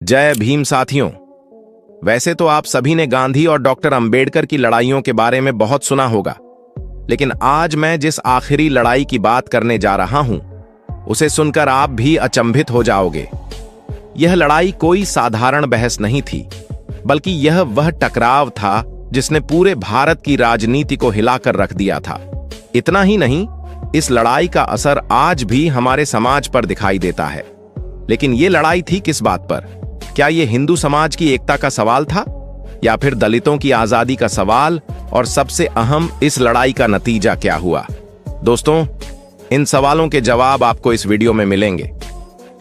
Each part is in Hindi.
जय भीम साथियों। वैसे तो आप सभी ने गांधी और डॉक्टर अंबेडकर की लड़ाइयों के बारे में बहुत सुना होगा, लेकिन आज मैं जिस आखिरी लड़ाई की बात करने जा रहा हूं, उसे सुनकर आप भी अचंभित हो जाओगे। यह लड़ाई कोई साधारण बहस नहीं थी, बल्कि यह वह टकराव था जिसने पूरे भारत की राजनीति को हिलाकर रख दिया था। इतना ही नहीं, इस लड़ाई का असर आज भी हमारे समाज पर दिखाई देता है। लेकिन यह लड़ाई थी किस बात पर? क्या यह हिंदू समाज की एकता का सवाल था, या फिर दलितों की आजादी का सवाल? और सबसे अहम, इस लड़ाई का नतीजा क्या हुआ? दोस्तों, इन सवालों के जवाब आपको इस वीडियो में मिलेंगे।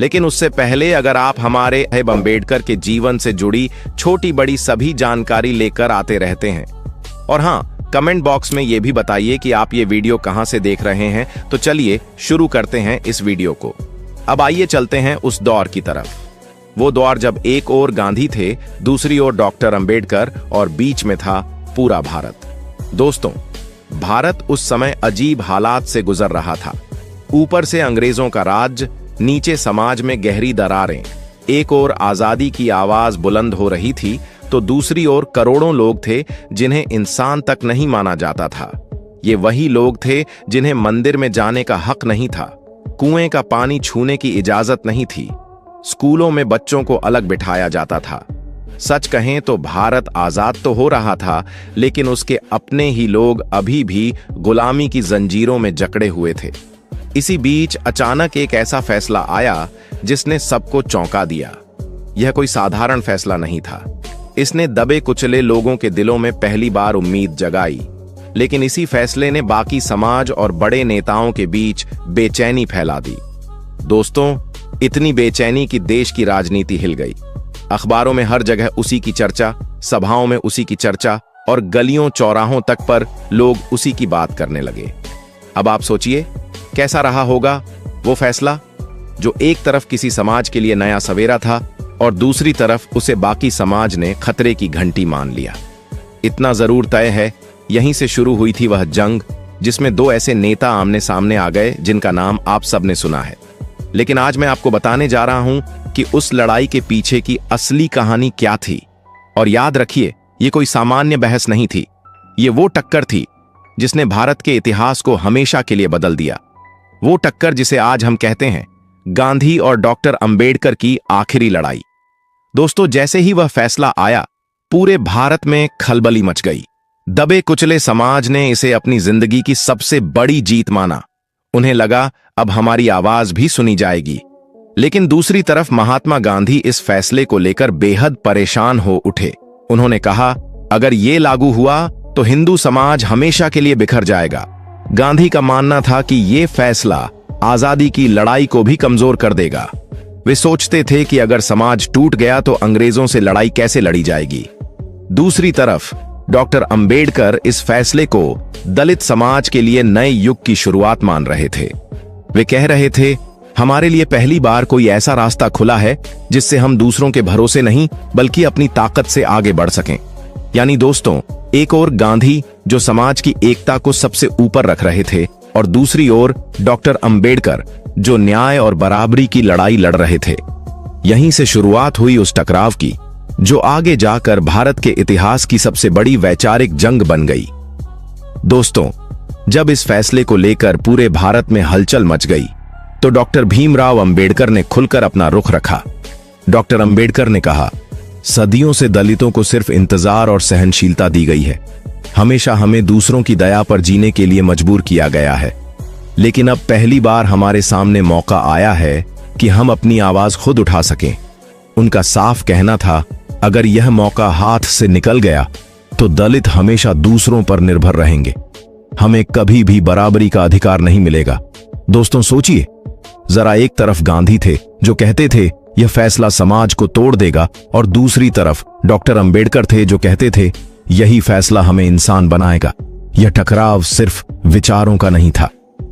लेकिन उससे पहले अगर आप हमारे अंबेडकर के जीवन से जुड़ी छोटी बड़ी सभी जानकारी लेकर आते रहते हैं, और हाँ, कमेंट बॉक्स में यह भी बताइए कि आप ये वीडियो कहां से देख रहे हैं, तो चलिए शुरू करते हैं इस वीडियो को। अब आइए चलते हैं उस दौर की तरफ। वो दौर जब एक ओर गांधी थे, दूसरी ओर डॉक्टर अंबेडकर, और बीच में था पूरा भारत। दोस्तों, भारत उस समय अजीब हालात से गुजर रहा था। ऊपर से अंग्रेजों का राज, नीचे समाज में गहरी दरारें। एक ओर आजादी की आवाज बुलंद हो रही थी, तो दूसरी ओर करोड़ों लोग थे जिन्हें इंसान तक नहीं माना जाता था। ये वही लोग थे जिन्हें मंदिर में जाने का हक नहीं था, कुएं का पानी छूने की इजाजत नहीं थी, स्कूलों में बच्चों को अलग बिठाया जाता था। सच कहें तो भारत आजाद तो हो रहा था, लेकिन उसके अपने ही लोग अभी भी गुलामी की जंजीरों में जकड़े हुए थे। इसी बीच अचानक एक ऐसा फैसला आया जिसने सबको चौंका दिया। यह कोई साधारण फैसला नहीं था। इसने दबे कुचले लोगों के दिलों में पहली बार उम्मीद जगाई। लेकिन इसी फैसले ने बाकी समाज और बड़े नेताओं के बीच बेचैनी फैला दी। दोस्तों, इतनी बेचैनी कि देश की राजनीति हिल गई। अखबारों में हर जगह उसी की चर्चा, सभाओं में उसी की चर्चा, और गलियों चौराहों तक पर लोग उसी की बात करने लगे। अब आप सोचिए, कैसा रहा होगा वो फैसला, जो एक तरफ किसी समाज के लिए नया सवेरा था और दूसरी तरफ उसे बाकी समाज ने खतरे की घंटी मान लिया। इतना जरूर तय है, यहीं से शुरू हुई थी वह जंग जिसमें दो ऐसे नेता आमने सामने आ गए जिनका नाम आप सबने सुना है। लेकिन आज मैं आपको बताने जा रहा हूं कि उस लड़ाई के पीछे की असली कहानी क्या थी। और याद रखिए, ये कोई सामान्य बहस नहीं थी। ये वो टक्कर थी जिसने भारत के इतिहास को हमेशा के लिए बदल दिया। वो टक्कर जिसे आज हम कहते हैं गांधी और डॉक्टर अंबेडकर की आखिरी लड़ाई। दोस्तों, जैसे ही वह फैसला आया, पूरे भारत में खलबली मच गई। दबे कुचले समाज ने इसे अपनी जिंदगी की सबसे बड़ी जीत माना। उन्हें लगा, अब हमारी आवाज भी सुनी जाएगी। लेकिन दूसरी तरफ महात्मा गांधी इस फैसले को लेकर बेहद परेशान हो उठे। उन्होंने कहा, अगर ये लागू हुआ तो हिंदू समाज हमेशा के लिए बिखर जाएगा। गांधी का मानना था कि ये फैसला आजादी की लड़ाई को भी कमजोर कर देगा। वे सोचते थे कि अगर समाज टूट गया तो अंग्रेजों से लड़ाई कैसे लड़ी जाएगी। दूसरी तरफ डॉक्टर अंबेडकर इस फैसले को दलित समाज के लिए नए युग की शुरुआत मान रहे थे। वे कह रहे थे, हमारे लिए पहली बार कोई ऐसा रास्ता खुला है जिससे हम दूसरों के भरोसे नहीं बल्कि अपनी ताकत से आगे बढ़ सकें। यानी दोस्तों, एक ओर गांधी जो समाज की एकता को सबसे ऊपर रख रहे थे, और दूसरी ओर डॉक्टर अंबेडकर जो न्याय और बराबरी की लड़ाई लड़ रहे थे। यहीं से शुरुआत हुई उस टकराव की, जो आगे जाकर भारत के इतिहास की सबसे बड़ी वैचारिक जंग बन गई। दोस्तों, जब इस फैसले को लेकर पूरे भारत में हलचल मच गई, तो डॉक्टर भीमराव अंबेडकर ने खुलकर अपना रुख रखा। डॉक्टर अंबेडकर ने कहा, सदियों से दलितों को सिर्फ इंतजार और सहनशीलता दी गई है। हमेशा हमें दूसरों की दया पर जीने के लिए मजबूर किया गया है। लेकिन अब पहली बार हमारे सामने मौका आया है कि हम अपनी आवाज खुद उठा सकें। उनका साफ कहना था, अगर यह मौका हाथ से निकल गया तो दलित हमेशा दूसरों पर निर्भर रहेंगे। हमें कभी भी बराबरी का अधिकार नहीं मिलेगा। दोस्तों, सोचिए जरा, एक तरफ गांधी थे जो कहते थे यह फैसला समाज को तोड़ देगा, और दूसरी तरफ डॉक्टर अंबेडकर थे जो कहते थे यही फैसला हमें इंसान बनाएगा। यह टकराव सिर्फ विचारों का नहीं था,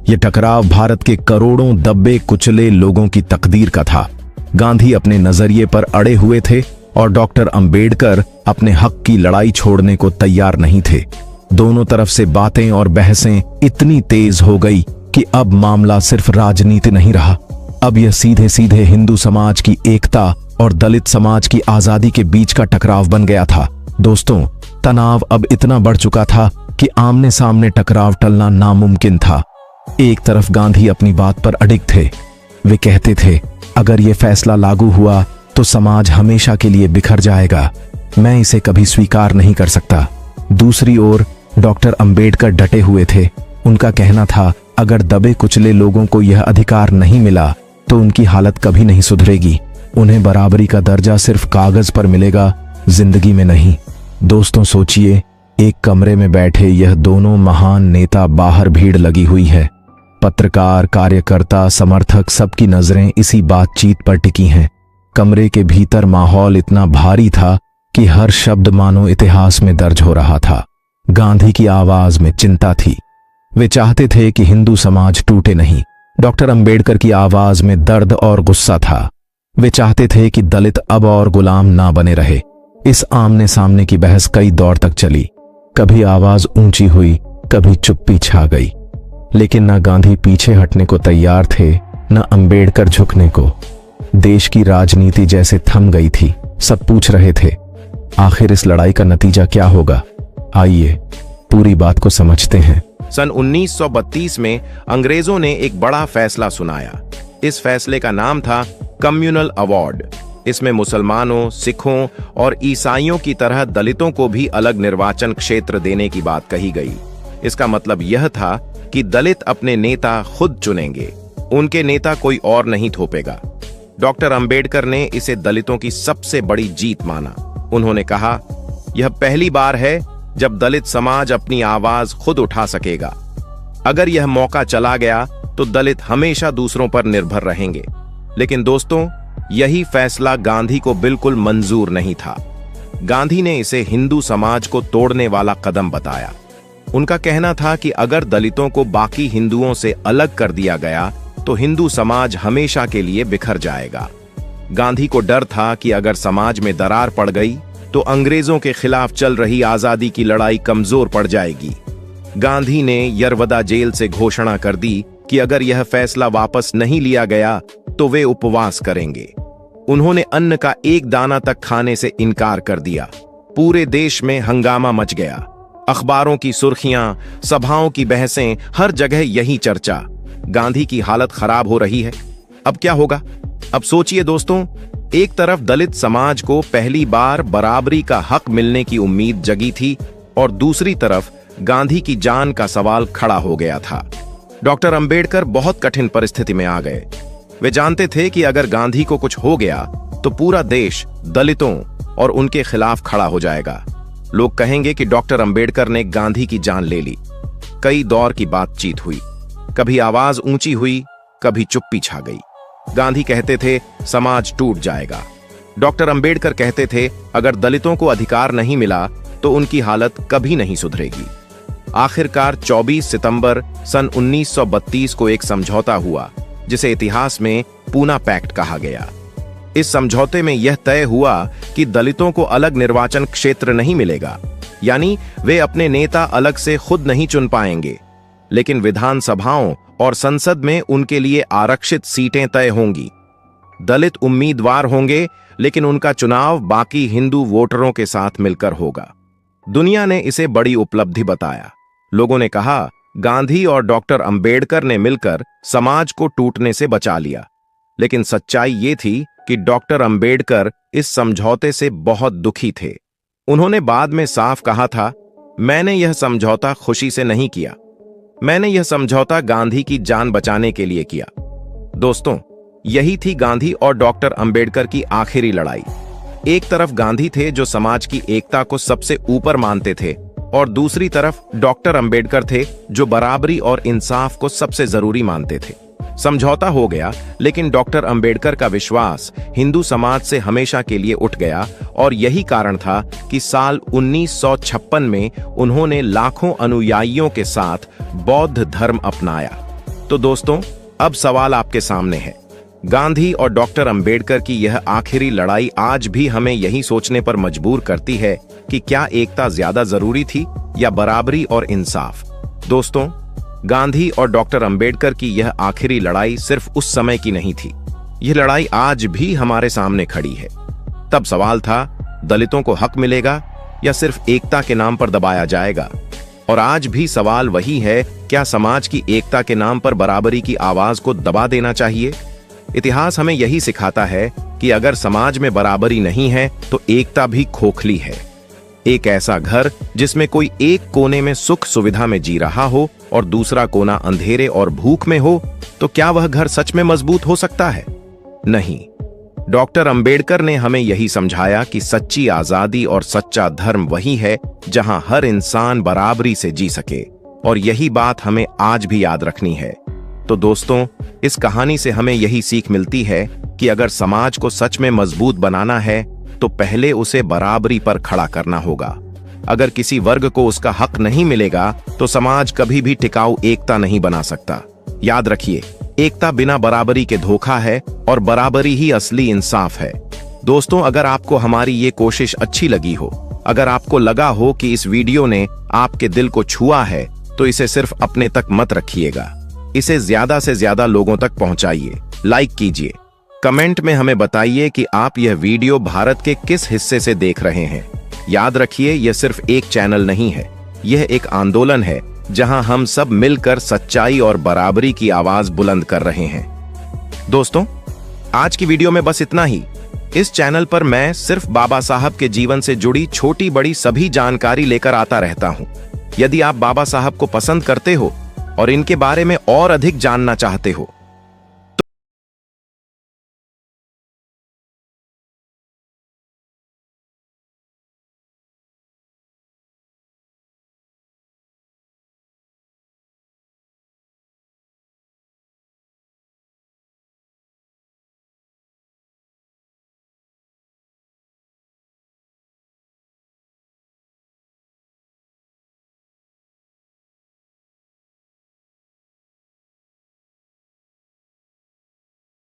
यह टकराव भारत के करोड़ों दबे कुचले लोगों की तकदीर का था। गांधी अपने नजरिए पर अड़े हुए थे और डॉक्टर अंबेडकर अपने हक की लड़ाई छोड़ने को तैयार नहीं थे। दोनों तरफ से बातें और बहसें इतनी तेज हो गई कि अब मामला सिर्फ राजनीति नहीं रहा, अब यह सीधे सीधे हिंदू समाज की एकता और दलित समाज की आजादी के बीच का टकराव बन गया था। दोस्तों, तनाव अब इतना बढ़ चुका था कि आमने सामने टकराव टलना नामुमकिन था। एक तरफ गांधी अपनी बात पर अडिग थे। वे कहते थे, अगर ये फैसला लागू हुआ तो समाज हमेशा के लिए बिखर जाएगा। मैं इसे कभी स्वीकार नहीं कर सकता। दूसरी ओर डॉक्टर अंबेडकर डटे हुए थे। उनका कहना था, अगर दबे कुचले लोगों को यह अधिकार नहीं मिला तो उनकी हालत कभी नहीं सुधरेगी। उन्हें बराबरी का दर्जा सिर्फ कागज पर मिलेगा, जिंदगी में नहीं। दोस्तों सोचिए, एक कमरे में बैठे यह दोनों महान नेता, बाहर भीड़ लगी हुई है। पत्रकार, कार्यकर्ता, समर्थक, सबकी नजरें इसी बातचीत पर टिकी हैं। कमरे के भीतर माहौल इतना भारी था कि हर शब्द मानो इतिहास में दर्ज हो रहा था। गांधी की आवाज में चिंता थी। वे चाहते थे कि हिंदू समाज टूटे नहीं। डॉक्टर अंबेडकर की आवाज में दर्द और गुस्सा था। वे चाहते थे कि दलित अब और गुलाम ना बने रहे। इस आमने सामने की बहस कई दौर तक चली। कभी आवाज ऊंची हुई, कभी चुप्पी छा गई। लेकिन न गांधी पीछे हटने को तैयार थे, न अंबेडकर झुकने को। देश की राजनीति जैसे थम गई थी। सब पूछ रहे थे, आखिर इस लड़ाई का नतीजा क्या होगा? आइए पूरी बात को समझते हैं। सन 1932 में अंग्रेजों ने एक बड़ा फैसला सुनाया। इस फैसले का नाम था कम्युनल अवार्ड। इसमें मुसलमानों, सिखों और ईसाइयों की तरह दलितों को भी अलग निर्वाचन क्षेत्र देने की बात कही गई। इसका मतलब यह था कि दलित अपने नेता खुद चुनेंगे, उनके नेता कोई और नहीं थोपेगा। डॉक्टर अंबेडकर ने इसे दलितों की सबसे बड़ी जीत माना। उन्होंने कहा, यह पहली बार है जब दलित समाज अपनी आवाज खुद उठा सकेगा। अगर यह मौका चला गया तो दलित हमेशा दूसरों पर निर्भर रहेंगे। लेकिन दोस्तों, यही फैसला गांधी को बिल्कुल मंजूर नहीं था। गांधी ने इसे हिंदू समाज को तोड़ने वाला कदम बताया। उनका कहना था कि अगर दलितों को बाकी हिंदुओं से अलग कर दिया गया तो हिंदू समाज हमेशा के लिए बिखर जाएगा। गांधी को डर था कि अगर समाज में दरार पड़ गई तो अंग्रेजों के खिलाफ चल रही आजादी की लड़ाई कमजोर पड़ जाएगी। गांधी ने यरवदा जेल से घोषणा कर दी कि अगर यह फैसला वापस नहीं लिया गया तो वे उपवास करेंगे। उन्होंने अन्न का एक दाना तक खाने से इनकार कर दिया। पूरे देश में हंगामा मच गया। अखबारों की सुर्खियां, सभाओं की बहसें, हर जगह यही चर्चा। गांधी की हालत खराब हो रही है। अब क्या होगा? अब सोचिए दोस्तों, एक तरफ दलित समाज को पहली बार बराबरी का हक मिलने की उम्मीद जगी थी और दूसरी तरफ गांधी की जान का सवाल खड़ा हो गया था। डॉक्टर अंबेडकर बहुत कठिन परिस्थिति में आ गए। वे जानते थे कि अगर गांधी को कुछ हो गया तो पूरा देश दलितों और उनके खिलाफ खड़ा हो जाएगा। लोग कहेंगे कि डॉक्टर अंबेडकर ने गांधी की जान ले ली। कई दौर की बातचीत हुई। कभी आवाज ऊंची हुई, कभी चुप्पी छा गई। गांधी कहते थे समाज टूट जाएगा। डॉक्टर अंबेडकर कहते थे अगर दलितों को अधिकार नहीं मिला तो उनकी हालत कभी नहीं सुधरेगी। आखिरकार 24 सितंबर सन 1932 को एक समझौता हुआ जिसे इतिहास में पूना पैक्ट कहा गया। इस समझौते में यह तय हुआ कि दलितों को अलग निर्वाचन क्षेत्र नहीं मिलेगा, यानी वे अपने नेता अलग से खुद नहीं चुन पाएंगे, लेकिन विधानसभाओं और संसद में उनके लिए आरक्षित सीटें तय होंगी। दलित उम्मीदवार होंगे, लेकिन उनका चुनाव बाकी हिंदू वोटरों के साथ मिलकर होगा। दुनिया ने इसे बड़ी उपलब्धि बताया। लोगों ने कहा, गांधी और डॉक्टर अंबेडकर ने मिलकर समाज को टूटने से बचा लिया। लेकिन सच्चाई ये थी कि डॉक्टर अंबेडकर इस समझौते से बहुत दुखी थे। उन्होंने बाद में साफ कहा था, मैंने यह समझौता खुशी से नहीं किया, मैंने यह समझौता गांधी की जान बचाने के लिए किया। दोस्तों, यही थी गांधी और डॉक्टर अंबेडकर की आखिरी लड़ाई। एक तरफ गांधी थे जो समाज की एकता को सबसे ऊपर मानते थे, और दूसरी तरफ डॉक्टर अंबेडकर थे जो बराबरी और इंसाफ को सबसे जरूरी मानते थे। समझौता हो गया, लेकिन डॉक्टर अंबेडकर का विश्वास हिंदू समाज से हमेशा के लिए उठ गया, और यही कारण था कि साल 1956 में उन्होंने लाखों अनुयायियों के साथ बौद्ध धर्म अपनाया। तो दोस्तों, अब सवाल आपके सामने है, गांधी और डॉक्टर अंबेडकर की यह आखिरी लड़ाई आज भी हमें यही सोचने पर मजबूर करती है कि क्या एकता ज्यादा जरूरी थी या बराबरी और इंसाफ। दोस्तों, गांधी और डॉक्टर अंबेडकर की यह आखिरी लड़ाई सिर्फ उस समय की नहीं थी, यह लड़ाई आज भी हमारे सामने खड़ी है। तब सवाल था, दलितों को हक मिलेगा या सिर्फ एकता के नाम पर दबाया जाएगा? और आज भी सवाल वही है, क्या समाज की एकता के नाम पर बराबरी की आवाज को दबा देना चाहिए? इतिहास हमें यही सिखाता है कि अगर समाज में बराबरी नहीं है तो एकता भी खोखली है। एक ऐसा घर जिसमें कोई एक कोने में सुख सुविधा में जी रहा हो और दूसरा कोना अंधेरे और भूख में हो, तो क्या वह घर सच में मजबूत हो सकता है? नहीं। डॉक्टर अंबेडकर ने हमें यही समझाया कि सच्ची आजादी और सच्चा धर्म वही है जहां हर इंसान बराबरी से जी सके, और यही बात हमें आज भी याद रखनी है। तो दोस्तों, इस कहानी से हमें यही सीख मिलती है कि अगर समाज को सच में मजबूत बनाना है तो पहले उसे बराबरी पर खड़ा करना होगा। अगर किसी वर्ग को उसका हक नहीं मिलेगा तो समाज कभी भी टिकाऊ एकता नहीं बना सकता। याद रखिए, एकता बिना बराबरी के धोखा है और बराबरी ही असली इंसाफ है। दोस्तों, अगर आपको हमारी ये कोशिश अच्छी लगी हो, अगर आपको लगा हो कि इस वीडियो ने आपके दिल को छुआ है, तो इसे सिर्फ अपने तक मत रखिएगा। इसे ज्यादा से ज्यादा लोगों तक पहुंचाइए, लाइक कीजिए, कमेंट में हमें बताइए कि आप यह वीडियो भारत के किस हिस्से से देख रहे हैं। याद रखिए, यह सिर्फ एक चैनल नहीं है, यह एक आंदोलन है जहां हम सब मिलकर सच्चाई और बराबरी की आवाज बुलंद कर रहे हैं। दोस्तों, आज की वीडियो में बस इतना ही। इस चैनल पर मैं सिर्फ बाबा साहब के जीवन से जुड़ी छोटी बड़ी सभी जानकारी लेकर आता रहता हूं। यदि आप बाबा साहब को पसंद करते हो और इनके बारे में और अधिक जानना चाहते हो